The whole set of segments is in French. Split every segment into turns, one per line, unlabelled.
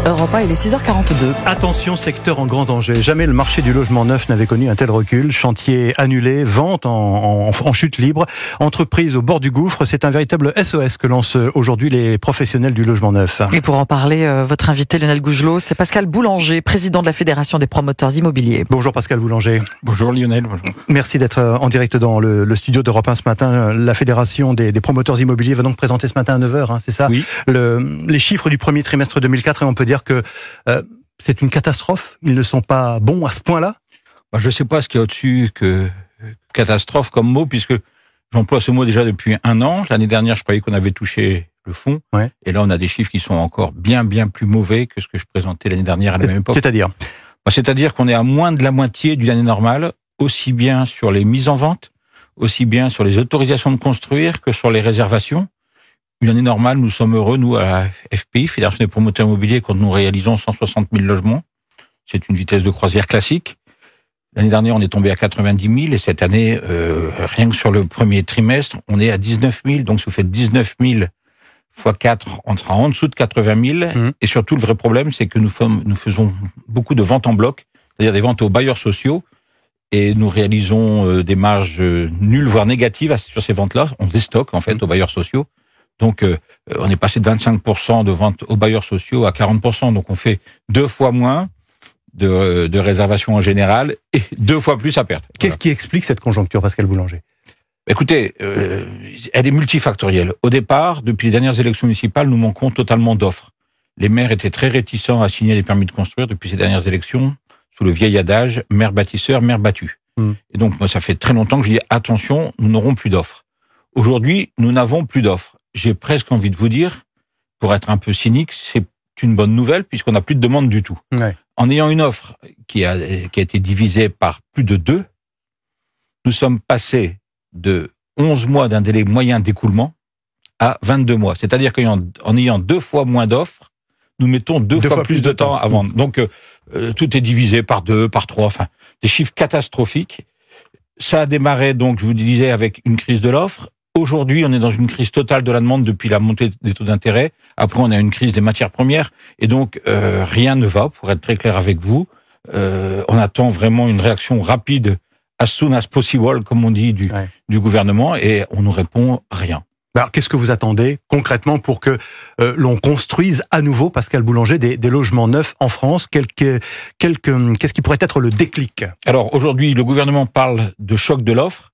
Europe 1, il est 6h42.
Attention, secteur en grand danger. Jamais le marché du logement neuf n'avait connu un tel recul. Chantier annulé, vente en chute libre, entreprise au bord du gouffre. C'est un véritable SOS que lancent aujourd'hui les professionnels du logement neuf.
Et pour en parler, votre invité Lionel Gougelot, c'est Pascal Boulanger, président de la Fédération des promoteurs immobiliers.
Bonjour Pascal Boulanger.
Bonjour Lionel. Bonjour.
Merci d'être en direct dans le studio d'Europe 1 ce matin. La Fédération des promoteurs immobiliers va donc présenter ce matin à 9h, c'est ça?
Oui.
Les chiffres du premier trimestre 2004, et on peut dire que c'est une catastrophe. Ils ne sont pas bons à ce point-là.
Je ne sais pas ce qu'il y a au-dessus que catastrophe comme mot, puisque j'emploie ce mot déjà depuis 1 an. L'année dernière, je croyais qu'on avait touché le fond. Ouais. Et là, on a des chiffres qui sont encore bien plus mauvais que ce que je présentais l'année dernière à la même époque.
C'est-à-dire
C'est-à-dire qu'on est à moins de la moitié d'une année normale, aussi bien sur les mises en vente, aussi bien sur les autorisations de construire que sur les réservations. Une année normale, nous sommes heureux, nous, à la FPI, Fédération des promoteurs immobiliers, quand nous réalisons 160 000 logements. C'est une vitesse de croisière classique. L'année dernière, on est tombé à 90 000, et cette année, rien que sur le premier trimestre, on est à 19 000. Donc, si vous faites 19 000 fois 4, on sera en dessous de 80 000. Et surtout, le vrai problème, c'est que nous faisons beaucoup de ventes en bloc, c'est-à-dire des ventes aux bailleurs sociaux, et nous réalisons des marges nulles, voire négatives sur ces ventes-là. On déstocke, en fait, aux bailleurs sociaux. Donc, on est passé de 25% de ventes aux bailleurs sociaux à 40%. Donc, on fait 2 fois moins de réservations en général et 2 fois plus à perte.
Qu'est-ce qui explique cette conjoncture, Pascal Boulanger?
Écoutez, elle est multifactorielle. Au départ, depuis les dernières élections municipales, nous manquons totalement d'offres. Les maires étaient très réticents à signer les permis de construire depuis ces dernières élections, sous le vieil adage « maire bâtisseur, maire battu ». Et donc, moi, ça fait très longtemps que je dis « attention, nous n'aurons plus d'offres ». Aujourd'hui, nous n'avons plus d'offres. J'ai presque envie de vous dire, pour être un peu cynique, c'est une bonne nouvelle puisqu'on n'a plus de demande du tout. Ouais. En ayant une offre qui a été divisée par plus de 2, nous sommes passés de 11 mois d'un délai moyen d'écoulement à 22 mois. C'est-à-dire qu'en ayant 2 fois moins d'offres, nous mettons 2 fois plus de temps à vendre. Donc, tout est divisé par 2, par 3, enfin, des chiffres catastrophiques. Ça a démarré, donc, je vous disais, avec une crise de l'offre. Aujourd'hui, on est dans une crise totale de la demande depuis la montée des taux d'intérêt. Après, on a une crise des matières premières. Et donc, rien ne va, pour être très clair avec vous. On attend vraiment une réaction rapide, as soon as possible, comme on dit, du gouvernement. Et on nous répond rien.
Alors, qu'est-ce que vous attendez concrètement pour que l'on construise à nouveau, Pascal Boulanger, des logements neufs en France? Qu'est-ce qui pourrait être le déclic?
Alors, aujourd'hui, le gouvernement parle de choc de l'offre.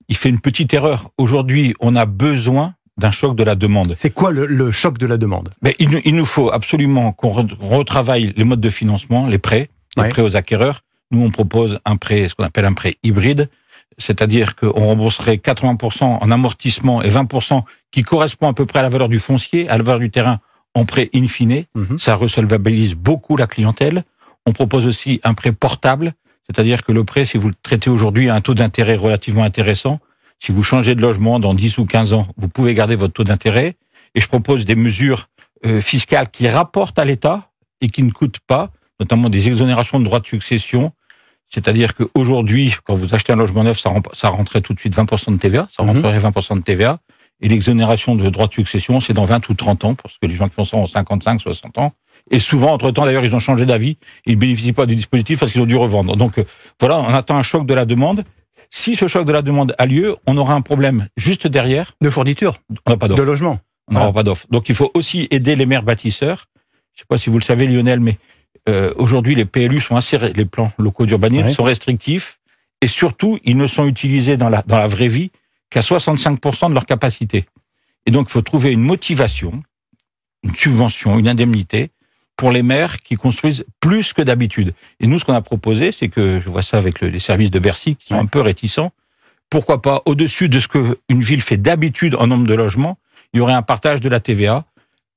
Il fait une petite erreur. Aujourd'hui, on a besoin d'un choc de la demande.
C'est quoi le choc de la demande?
Mais il nous faut absolument qu'on retravaille les modes de financement, les prêts aux acquéreurs. Nous, on propose un prêt, ce qu'on appelle un prêt hybride, c'est-à-dire qu'on rembourserait 80% en amortissement et 20% qui correspond à peu près à la valeur du foncier, à la valeur du terrain en prêt in fine. Ça resolvabilise beaucoup la clientèle. On propose aussi un prêt portable. C'est-à-dire que le prêt, si vous le traitez aujourd'hui à un taux d'intérêt relativement intéressant, si vous changez de logement dans 10 ou 15 ans, vous pouvez garder votre taux d'intérêt. Et je propose des mesures fiscales qui rapportent à l'État et qui ne coûtent pas, notamment des exonérations de droits de succession. C'est-à-dire qu'aujourd'hui, quand vous achetez un logement neuf, ça rentrait tout de suite 20% de TVA, ça rentrerait 20% de TVA. Et l'exonération de droits de succession, c'est dans 20 ou 30 ans, parce que les gens qui font ça ont 55, 60 ans. Et souvent, entre-temps, d'ailleurs, ils ont changé d'avis. Ils ne bénéficient pas du dispositif parce qu'ils ont dû revendre. Donc, voilà, on attend un choc de la demande. Si ce choc de la demande a lieu, on aura un problème juste derrière.
De fourniture.
On n'a pas d'offre.
De logement.
On n'aura pas d'offre. Donc, il faut aussi aider les maires bâtisseurs. Je ne sais pas si vous le savez, Lionel, mais aujourd'hui, les PLU sont les plans locaux d'urbanisme sont restrictifs. Et surtout, ils ne sont utilisés dans la vraie vie qu'à 65% de leur capacité. Et donc, il faut trouver une motivation, une subvention, une indemnité pour les maires qui construisent plus que d'habitude. Et nous, ce qu'on a proposé, c'est que, je vois ça avec les services de Bercy, qui sont un peu réticents, pourquoi pas, au-dessus de ce qu'une ville fait d'habitude en nombre de logements, il y aurait un partage de la TVA.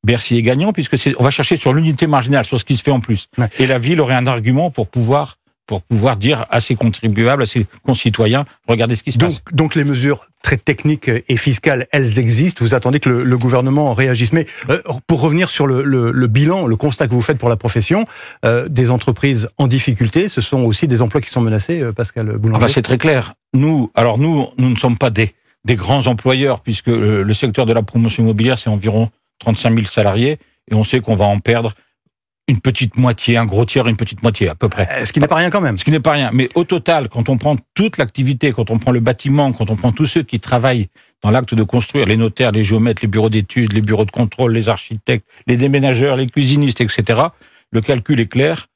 Bercy est gagnant, puisque on va chercher sur l'unité marginale, sur ce qui se fait en plus. Ouais. Et la ville aurait un argument pour pouvoir dire à ses contribuables, à ses concitoyens, regardez ce qui se passe.
Donc les mesures très techniques et fiscales, elles existent. Vous attendez que le gouvernement réagisse. Mais pour revenir sur le bilan, le constat que vous faites pour la profession, des entreprises en difficulté, ce sont aussi des emplois qui sont menacés, Pascal Boulanger.
C'est très clair. Nous ne sommes pas des grands employeurs, puisque le secteur de la promotion immobilière, c'est environ 35 000 salariés, et on sait qu'on va en perdre une petite moitié, un gros tiers, une petite moitié, à peu près.
Ce qui n'est pas rien quand même.
Ce qui n'est pas rien. Mais au total, quand on prend toute l'activité, quand on prend le bâtiment, quand on prend tous ceux qui travaillent dans l'acte de construire, les notaires, les géomètres, les bureaux d'études, les bureaux de contrôle, les architectes, les déménageurs, les cuisinistes, etc., le calcul est clair.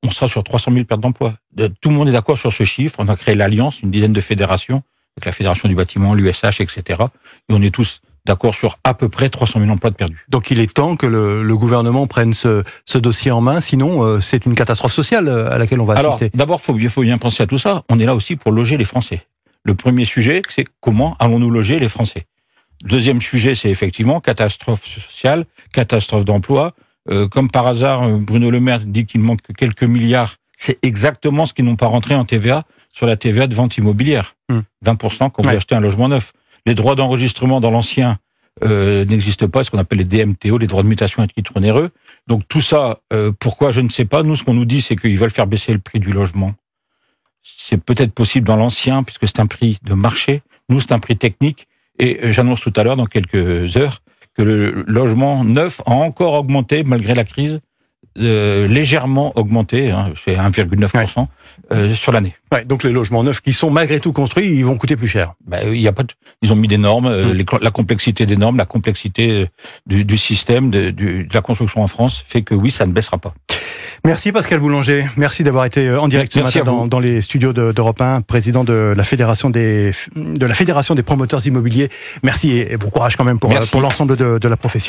On sera sur 300 000 pertes d'emplois. Tout le monde est d'accord sur ce chiffre. On a créé l'Alliance, une dizaine de fédérations, avec la Fédération du bâtiment, l'USH, etc. Et on est tous d'accord sur à peu près 300 000 emplois de perdus.
Donc il est temps que le gouvernement prenne ce dossier en main, sinon c'est une catastrophe sociale à laquelle on va assister.
Alors, d'abord, faut bien penser à tout ça. On est là aussi pour loger les Français. Le premier sujet, c'est comment allons-nous loger les Français. Deuxième sujet, c'est effectivement catastrophe sociale, catastrophe d'emploi. Comme par hasard, Bruno Le Maire dit qu'il manque quelques milliards. C'est exactement ce qu'ils n'ont pas rentré en TVA sur la TVA de vente immobilière. 20% quand vous achetez un logement neuf. Les droits d'enregistrement dans l'ancien n'existent pas, ce qu'on appelle les DMTO, les droits de mutation à titre onéreux. Donc tout ça, pourquoi, je ne sais pas. Nous, ce qu'on nous dit, c'est qu'ils veulent faire baisser le prix du logement. C'est peut-être possible dans l'ancien, puisque c'est un prix de marché. Nous, c'est un prix technique. Et j'annonce tout à l'heure, dans quelques heures, que le logement neuf a encore augmenté, malgré la crise, légèrement augmenté, c'est 1,9% sur l'année.
Ouais, donc les logements neufs qui sont malgré tout construits, ils vont coûter plus cher.
Il y a pas ils ont mis des normes, la complexité des normes, la complexité du système, de la construction en France fait que oui, ça ne baissera pas.
Merci Pascal Boulanger, merci d'avoir été en direct ce matin dans les studios d'Europe 1, président de la Fédération des promoteurs immobiliers. Merci et bon courage quand même pour l'ensemble de la profession.